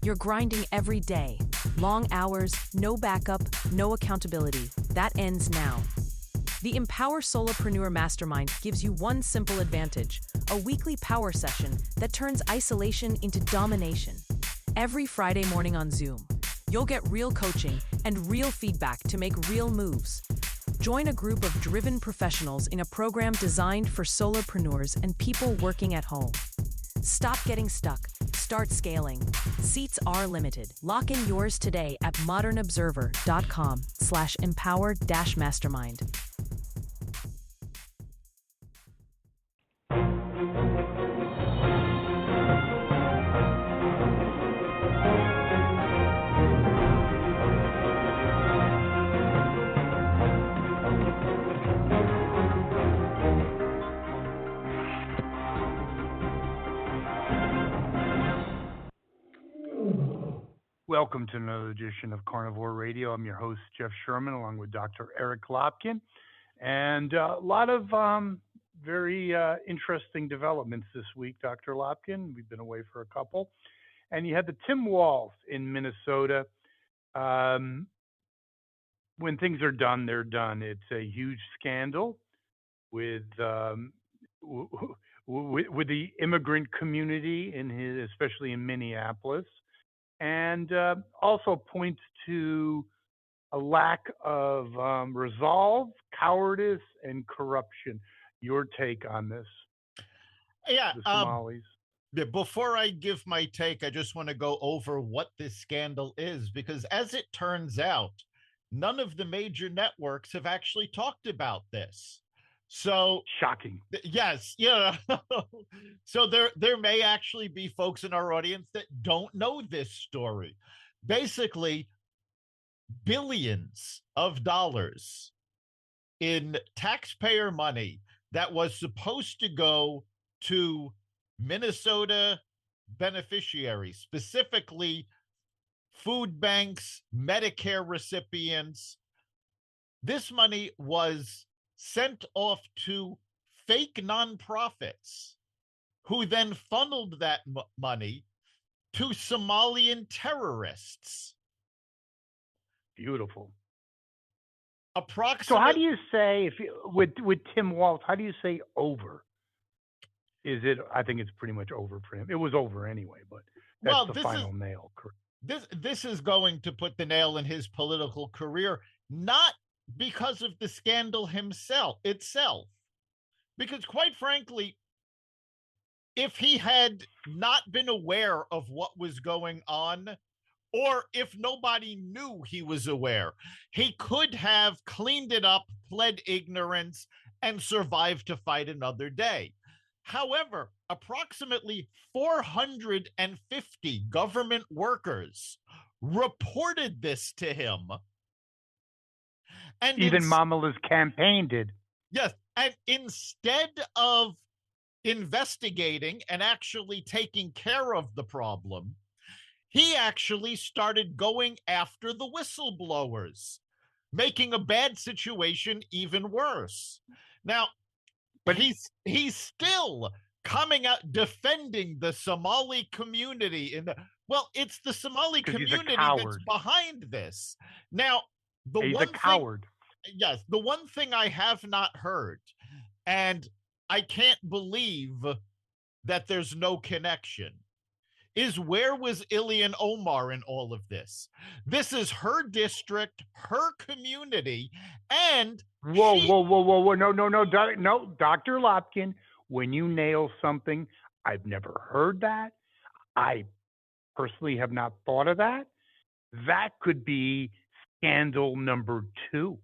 You're grinding every day. Long hours, no backup, no accountability. That ends now. The Empower Solopreneur Mastermind gives you one simple advantage: a weekly power session that turns isolation into domination. Every Friday morning on Zoom, you'll get real coaching and real feedback to make real moves. Join a group of driven professionals in a program designed for solopreneurs and people working at home. Stop getting stuck. Start scaling. Seats are limited. Lock in yours today at modernobserver.com/empower-mastermind. Welcome to another edition of Carnivore Radio. I'm your host, Jeff Sherman, along with Dr. Eric Lopkin. And a lot of very interesting developments this week, Dr. Lopkin. We've been away for a couple. And you had the Tim Walz in Minnesota. When things are done, they're done. It's a huge scandal with the immigrant community, especially in Minneapolis. And also points to a lack of resolve, cowardice, and corruption. Your take on this? Yeah, the Somalis. Before I give my take, I just want to go over what this scandal is, because as it turns out, none of the major networks have actually talked about this. So shocking. Yes, yeah. So there may actually be folks in our audience that don't know this story. Basically, billions of dollars in taxpayer money that was supposed to go to Minnesota beneficiaries, specifically food banks, Medicare recipients. This money was sent off to fake nonprofits who then funneled that money to Somalian terrorists. Beautiful. Approximately. So how do you say, with Tim Walz, how do you say over? Is it, I think it's pretty much over for him. It was over anyway, but that's the final nail. This is going to put the nail in his political career, not because of the scandal itself. Because quite frankly, if he had not been aware of what was going on, or if nobody knew he was aware, he could have cleaned it up, pled ignorance, and survived to fight another day. However, approximately 450 government workers reported this to him. And even Mamala's campaign did. Yes. And instead of investigating and actually taking care of the problem, he actually started going after the whistleblowers, making a bad situation even worse. Now, but he's still coming out defending the Somali community. It's the Somali community that's behind this. Now, he's a coward. Yes, the one thing I have not heard, and I can't believe that there's no connection, is where was Ilhan Omar in all of this? This is her district, her community, and whoa. No, Dr. Lopkin, when you nail something, I've never heard that. I personally have not thought of that. That could be scandal number 2.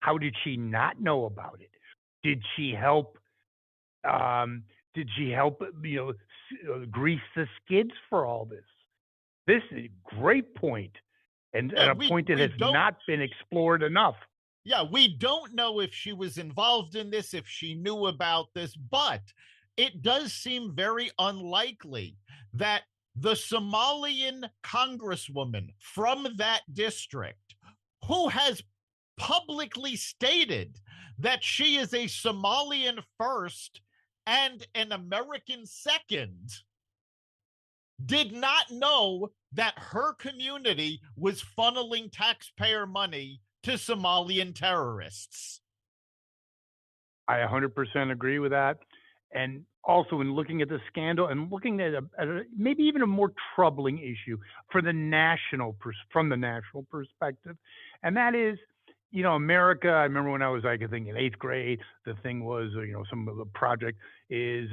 How did she not know about it? Did she help? Grease the skids for all this? This is a great point, and a point that has not been explored enough. Yeah, we don't know if she was involved in this, if she knew about this, but it does seem very unlikely that the Somalian congresswoman from that district, who has publicly stated that she is a Somalian first and an American second, did not know that her community was funneling taxpayer money to Somalian terrorists. I 100% agree with that. And also, in looking at the scandal and looking at, maybe even a more troubling issue from the national perspective, and that is, America. I remember when I was, I think, in 8th grade, the thing was, some of the project is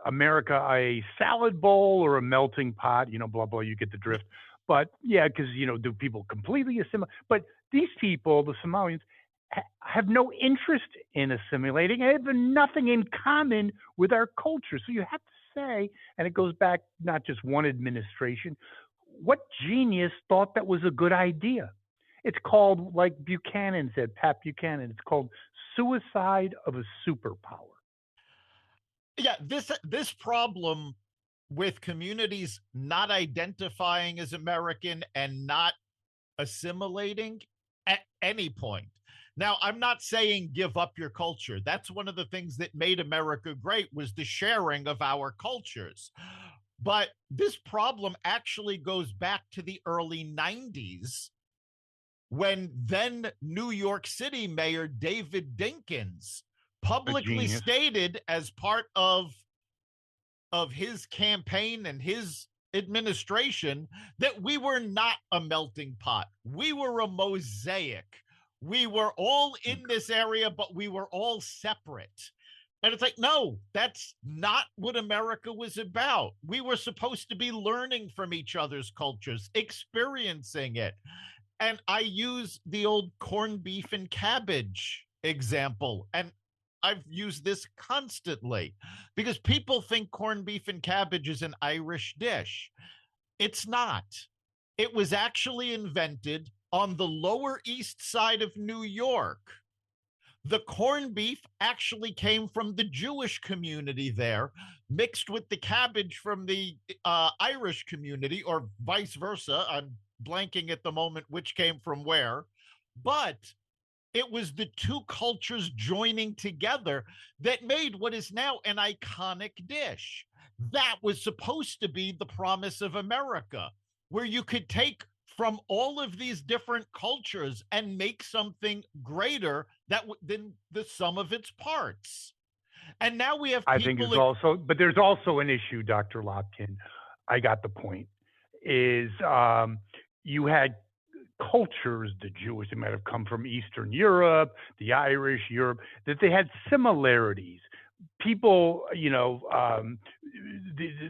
America a salad bowl or a melting pot? Blah blah. You get the drift. But yeah, because do people completely assimilate? But these people, the Somalians, have no interest in assimilating. They have nothing in common with our culture. So you have to say, and it goes back not just one administration, what genius thought that was a good idea? It's called, like Buchanan said, Pat Buchanan, it's called suicide of a superpower. Yeah, this problem with communities not identifying as American and not assimilating at any point. Now, I'm not saying give up your culture. That's one of the things that made America great, was the sharing of our cultures. But this problem actually goes back to the early 90s, when then New York City Mayor David Dinkins publicly stated, as part of his campaign and his administration, that we were not a melting pot. We were a mosaic. We were all in this area, but we were all separate. And it's like, no, that's not what America was about. We were supposed to be learning from each other's cultures, experiencing it. And I use the old corned beef and cabbage example. And I've used this constantly because people think corned beef and cabbage is an Irish dish. It's not. It was actually invented on the Lower East Side of New York. The corned beef actually came from the Jewish community there, mixed with the cabbage from the Irish community, or vice versa. I'm blanking at the moment which came from where. But it was the two cultures joining together that made what is now an iconic dish. That was supposed to be the promise of America, where you could take from all of these different cultures and make something greater than the sum of its parts. And now we have people. I think it's also, but there's also an issue, Dr. Lopkin. I got the point. Is you had cultures, the Jewish, they might have come from Eastern Europe, the Irish, Europe, that they had similarities. People,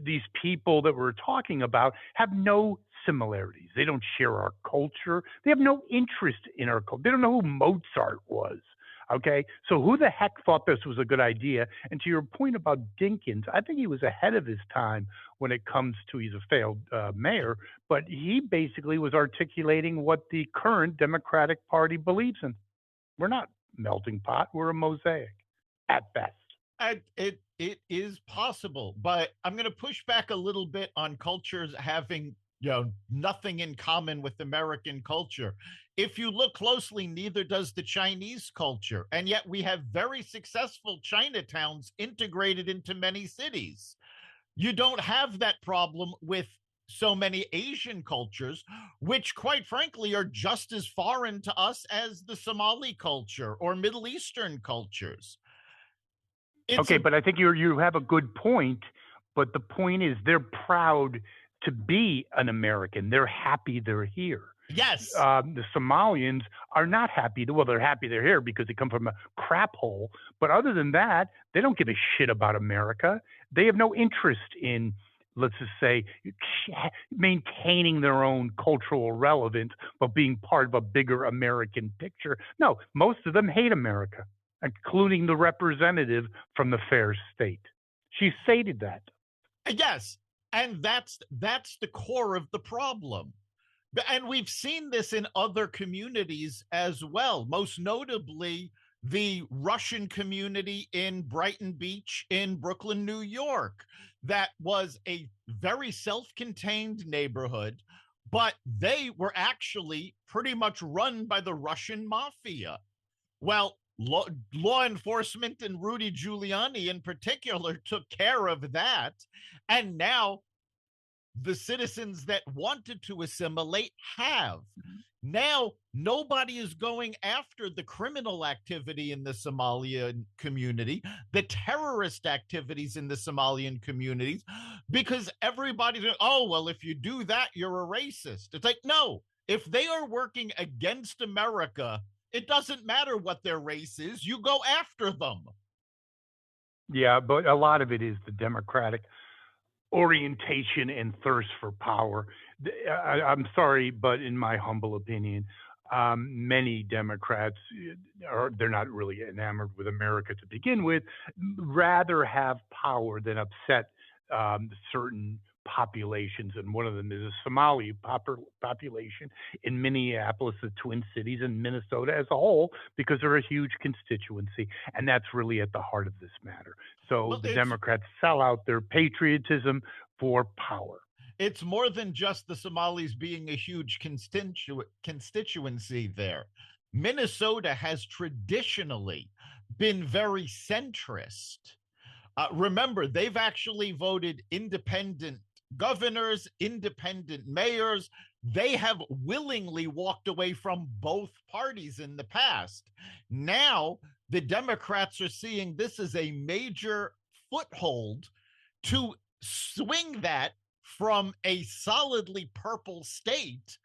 these people that we're talking about have no similarities. They don't share our culture. They have no interest in our culture. They don't know who Mozart was. Okay, so who the heck thought this was a good idea? And to your point about Dinkins, I think he was ahead of his time when it comes to, he's a failed mayor, but he basically was articulating what the current Democratic Party believes in. We're not melting pot. We're a mosaic at best. It is possible, but I'm going to push back a little bit on cultures having nothing in common with American culture. If you look closely, neither does the Chinese culture. And yet we have very successful Chinatowns integrated into many cities. You don't have that problem with so many Asian cultures, which quite frankly are just as foreign to us as the Somali culture or Middle Eastern cultures. But I think you have a good point. But the point is, they're proud to be an American. They're happy they're here. Yes. The Somalians are not happy. They're happy they're here because they come from a crap hole. But other than that, they don't give a shit about America. They have no interest in, let's just say, maintaining their own cultural relevance, but being part of a bigger American picture. No, most of them hate America, including the representative from the fair state. She stated that. Yes. And that's the core of the problem. And we've seen this in other communities as well, most notably the Russian community in Brighton Beach in Brooklyn, New York. That was a very self-contained neighborhood, but they were actually pretty much run by the Russian mafia. Well, law enforcement and Rudy Giuliani in particular took care of that. And now the citizens that wanted to assimilate have. Now, nobody is going after the criminal activity in the Somalian community, the terrorist activities in the Somalian communities, because everybody's going, oh, well, if you do that, you're a racist. It's like, no, if they are working against America, it doesn't matter what their race is. You go after them. Yeah, but a lot of it is the Democratic orientation and thirst for power. I'm sorry, but in my humble opinion, many Democrats they're not really enamored with America to begin with, rather have power than upset certain populations, and one of them is a Somali population in Minneapolis, the Twin Cities, and Minnesota as a whole, because they're a huge constituency, and that's really at the heart of this matter. So Well, the Democrats sell out their patriotism for power. It's more than just the Somalis being a huge constituency there. Minnesota has traditionally been very centrist. Remember, they've actually voted independent governors, independent mayors. They have willingly walked away from both parties in the past. Now, the Democrats are seeing this as a major foothold to swing that from a solidly purple state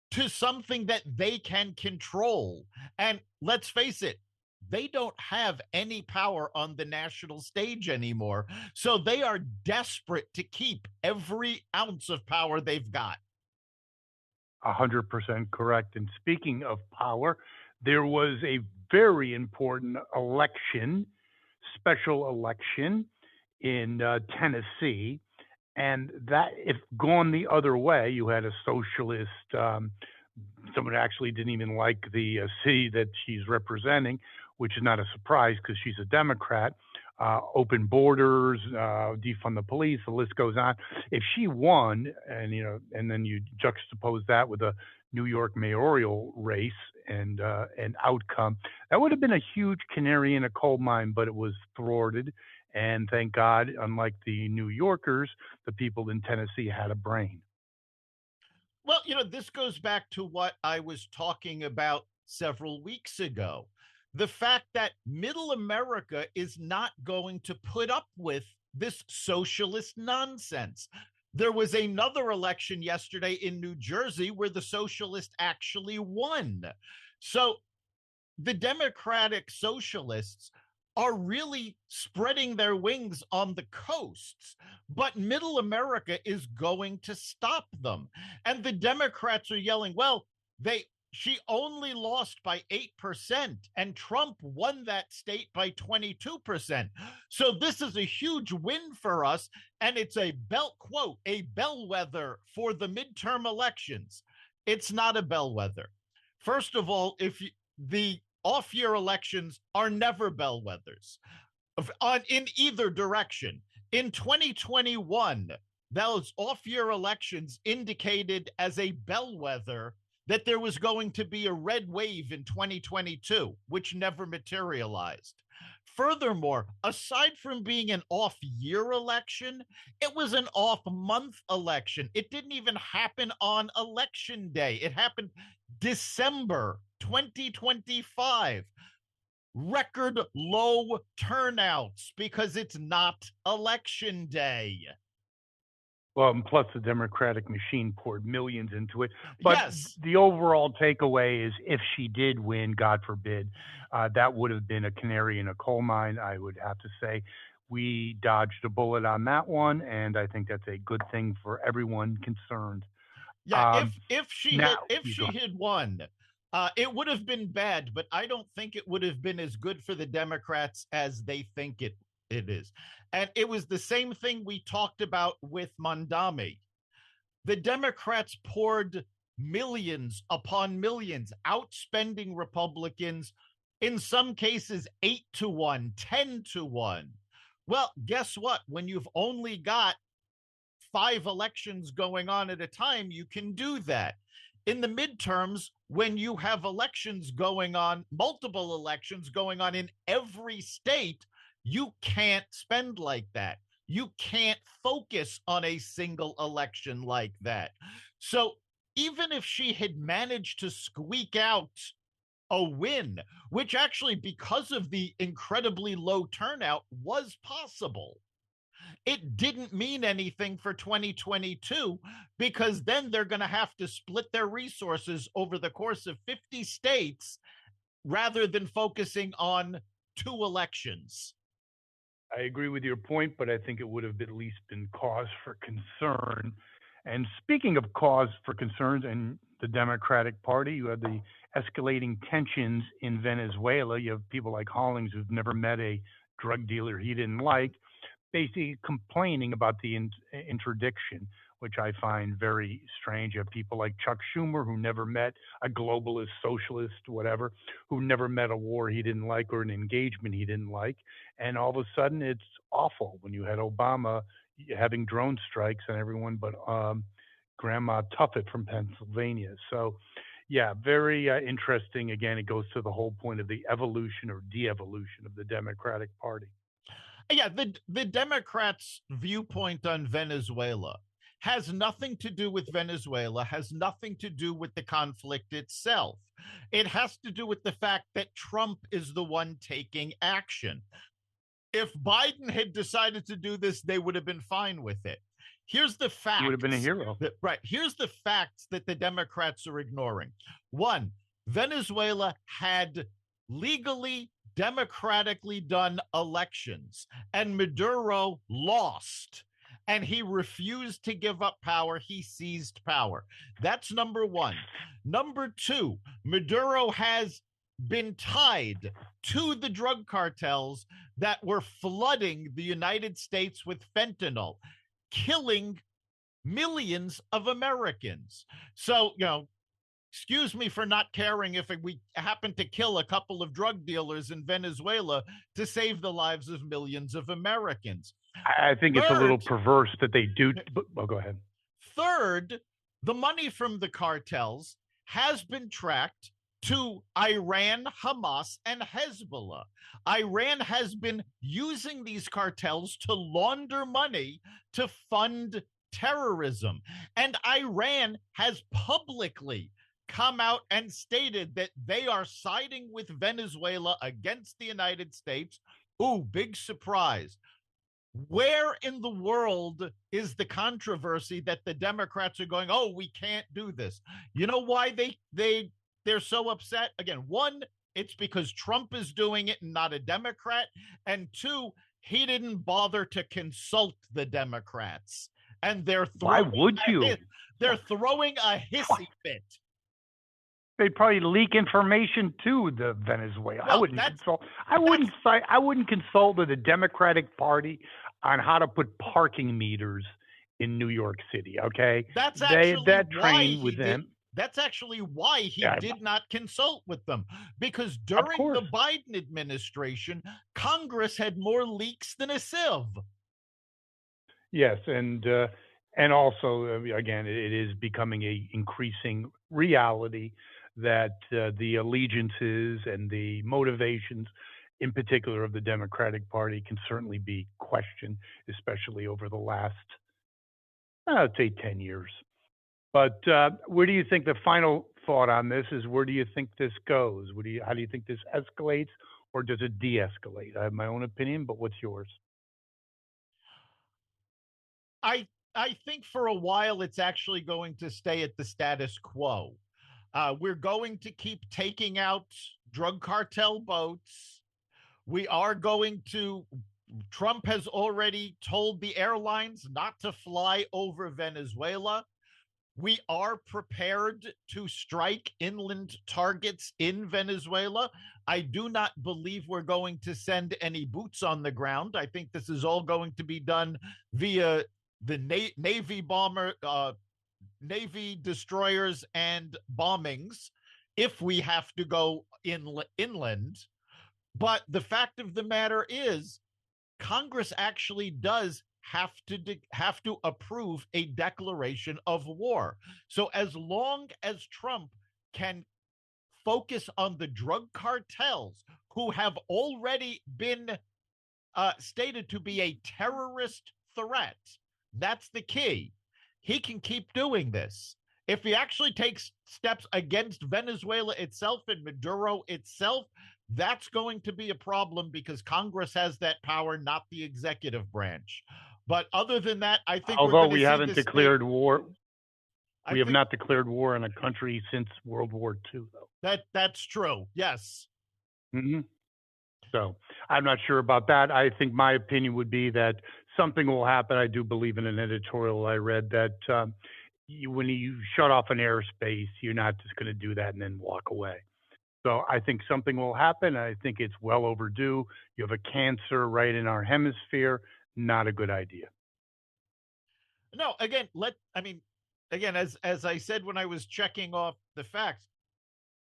to something that they can control. And let's face it, they don't have any power on the national stage anymore. So they are desperate to keep every ounce of power they've got. 100% correct. And speaking of power, there was a very important election, special election in Tennessee. And that, if gone the other way, you had a socialist, someone actually didn't even like the city that she's representing, which is not a surprise because she's a Democrat, open borders, defund the police, the list goes on. If she won, and then you juxtapose that with a New York mayoral race and an outcome, that would have been a huge canary in a coal mine, but it was thwarted. And thank God, unlike the New Yorkers, the people in Tennessee had a brain. Well, this goes back to what I was talking about several weeks ago. The fact that middle America is not going to put up with this socialist nonsense. There was another election yesterday in New Jersey where the socialists actually won. So the Democratic socialists are really spreading their wings on the coasts, but middle America is going to stop them. And the Democrats are yelling, well, she only lost by 8% and Trump won that state by 22%. So this is a huge win for us. And it's a bellwether for the midterm elections. It's not a bellwether. First of all, the off-year elections are never bellwethers in either direction. In 2021, those off-year elections indicated as a bellwether that there was going to be a red wave in 2022, which never materialized. Furthermore, aside from being an off-year election, it was an off-month election. It didn't even happen on election day. It happened December 2025. Record low turnouts because it's not election day. Well, and plus the Democratic machine poured millions into it. But yes, the overall takeaway is if she did win, God forbid, that would have been a canary in a coal mine. I would have to say we dodged a bullet on that one. And I think that's a good thing for everyone concerned. Yeah, if she had won, it would have been bad, but I don't think it would have been as good for the Democrats as they think it is. And it was the same thing we talked about with Mondami. The Democrats poured millions upon millions, outspending Republicans, in some cases 8-1, 10-1. Well, guess what? When you've only got 5 elections going on at a time, you can do that. In the midterms, when you have elections going on, multiple elections going on in every state, you can't spend like that. You can't focus on a single election like that. So even if she had managed to squeak out a win, which actually, because of the incredibly low turnout, was possible, it didn't mean anything for 2022, because then they're going to have to split their resources over the course of 50 states rather than focusing on 2 elections. I agree with your point, but I think it would have at least been cause for concern. And speaking of cause for concerns in the Democratic Party, you have the escalating tensions in Venezuela. You have people like Hollings who've never met a drug dealer he didn't like, basically complaining about the interdiction, which I find very strange. You have people like Chuck Schumer, who never met a globalist, socialist, whatever, who never met a war he didn't like or an engagement he didn't like. And all of a sudden, it's awful when you had Obama having drone strikes and everyone but Grandma Tuffet from Pennsylvania. So, yeah, very interesting. Again, it goes to the whole point of the evolution or de-evolution of the Democratic Party. Yeah, the Democrats' viewpoint on Venezuela has nothing to do with Venezuela, has nothing to do with the conflict itself. It has to do with the fact that Trump is the one taking action. If Biden had decided to do this, they would have been fine with it. Here's the facts. He would have been a hero. Right. Here's the facts that the Democrats are ignoring. One, Venezuela had legally, democratically done elections, and Maduro lost. And he refused to give up power. He seized power. That's number one. Number two, Maduro has been tied to the drug cartels that were flooding the United States with fentanyl, killing millions of Americans. So, excuse me for not caring if we happen to kill a couple of drug dealers in Venezuela to save the lives of millions of Americans. I think it's a little perverse that they do. Well, go ahead. Third, the money from the cartels has been tracked to Iran, Hamas, and Hezbollah. Iran has been using these cartels to launder money to fund terrorism. And Iran has publicly come out and stated that they are siding with Venezuela against the United States. Ooh, big surprise. Where in the world is the controversy that the Democrats are going, oh, we can't do this? You know why they're so upset? Again, one, it's because Trump is doing it and not a Democrat. And two, he didn't bother to consult the Democrats. And they're throwing why would you? They're throwing a hissy fit. They'd probably leak information to the Venezuela. Well, I wouldn't consult with the Democratic Party on how to put parking meters in New York City. Okay, that's actually why he Yeah, did not consult with them, because during the Biden administration, Congress had more leaks than a sieve. Yes, and also again, it is becoming a increasing reality that the allegiances and the motivations, in particular of the Democratic Party, can certainly be questioned, especially over the last, I'd say, 10 years. But where do you think the final thought on this is? Where do you think this goes? How do you think this escalates, or does it de-escalate? I have my own opinion, but what's yours? I think for a while it's actually going to stay at the status quo. We're going to keep taking out drug cartel boats. Trump has already told the airlines not to fly over Venezuela. We are prepared to strike inland targets in Venezuela. I do not believe we're going to send any boots on the ground. I think this is all going to be done via the Navy destroyers and bombings if we have to go inland. But the fact of the matter is, Congress actually does have to approve a declaration of war. So as long as Trump can focus on the drug cartels, who have already been stated to be a terrorist threat. That's the key. He can keep doing this. If he actually takes steps against Venezuela itself and Maduro itself, that's going to be a problem because Congress has that power, not the executive branch. But other than that, I think although we haven't declared war, we have not declared war on a country since World War II, though. That's true. Yes. Mm-hmm. So I'm not sure about that. I think my opinion would be that something will happen. I do believe in an editorial I read that when you shut off an airspace, you're not just going to do that and then walk away. So I think something will happen. I think it's well overdue. You have a cancer right in our hemisphere. Not a good idea. No, again, as I said when I was checking off the facts,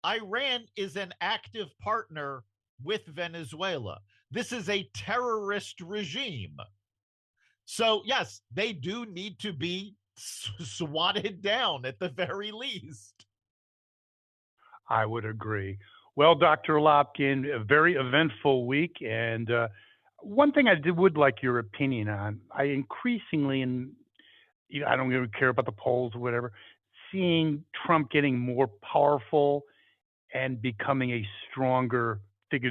Iran is an active partner with Venezuela. This is a terrorist regime. So, yes, they do need to be swatted down at the very least. I would agree. Well, Dr. Lopkin, a very eventful week. And one thing I would like your opinion on, I increasingly, and I don't really care about the polls or whatever, seeing Trump getting more powerful and becoming a stronger figure.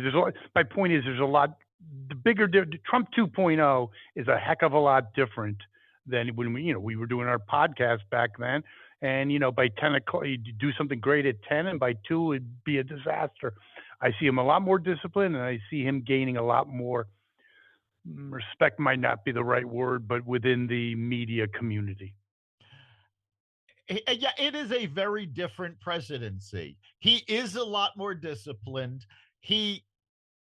My point is there's a lot, the bigger, Trump 2.0 is a heck of a lot different than when we were doing our podcast back then. And, by 10 o'clock, you do something great at 10, and by 2, it'd be a disaster. I see him a lot more disciplined, and I see him gaining a lot more respect, might not be the right word, but within the media community. Yeah, it is a very different presidency. He is a lot more disciplined.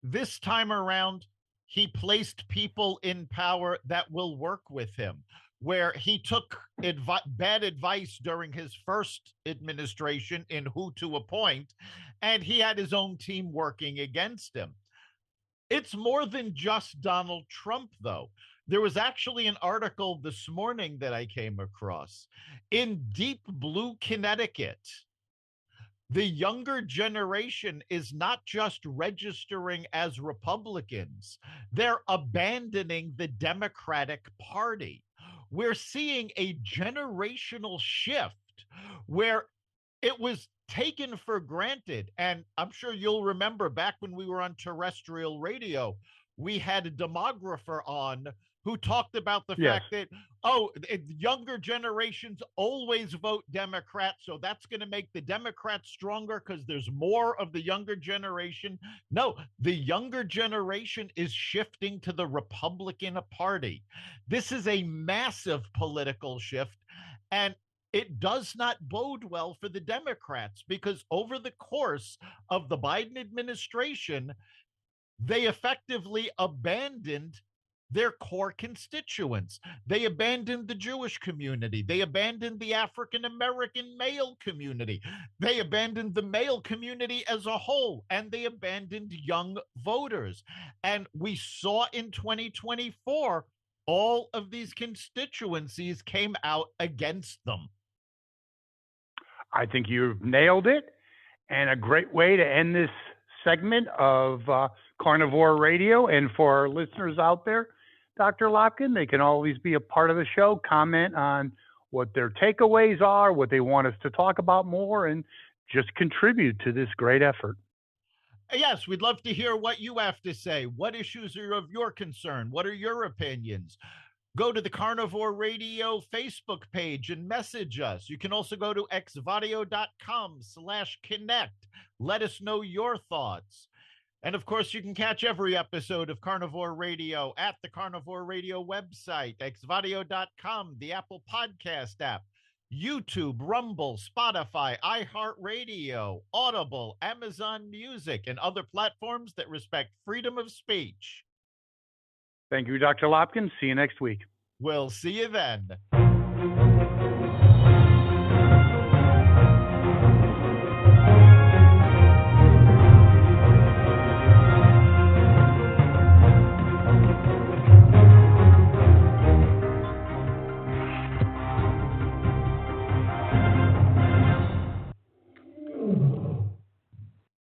This time around, he placed people in power that will work with him, where he took bad advice during his first administration in who to appoint, and he had his own team working against him. It's more than just Donald Trump, though. There was actually an article this morning that I came across. In Deep Blue, Connecticut, the younger generation is not just registering as Republicans, they're abandoning the Democratic Party. We're seeing a generational shift where it was taken for granted. And I'm sure you'll remember back when we were on terrestrial radio, we had a demographer on who talked about the fact that, younger generations always vote Democrat, so that's going to make the Democrats stronger because there's more of the younger generation. No, the younger generation is shifting to the Republican Party. This is a massive political shift, and it does not bode well for the Democrats because over the course of the Biden administration, they effectively abandoned their core constituents. They abandoned the Jewish community. They abandoned the African-American male community. They abandoned the male community as a whole, and they abandoned young voters. And we saw in 2024, all of these constituencies came out against them. I think you've nailed it, and a great way to end this segment of Carnivore Radio. And for our listeners out there, Dr. Lopkin, they can always be a part of the show, comment on what their takeaways are, what they want us to talk about more, and just contribute to this great effort. Yes, we'd love to hear what you have to say. What issues are of your concern? What are your opinions? Go to the Carnivore Radio Facebook page and message us. You can also go to xvadio.com/connect. Let us know your thoughts. And of course, you can catch every episode of Carnivore Radio at the Carnivore Radio website, xvadio.com, the Apple Podcast app, YouTube, Rumble, Spotify, iHeartRadio, Audible, Amazon Music, and other platforms that respect freedom of speech. Thank you, Dr. Lopkin. See you next week. We'll see you then.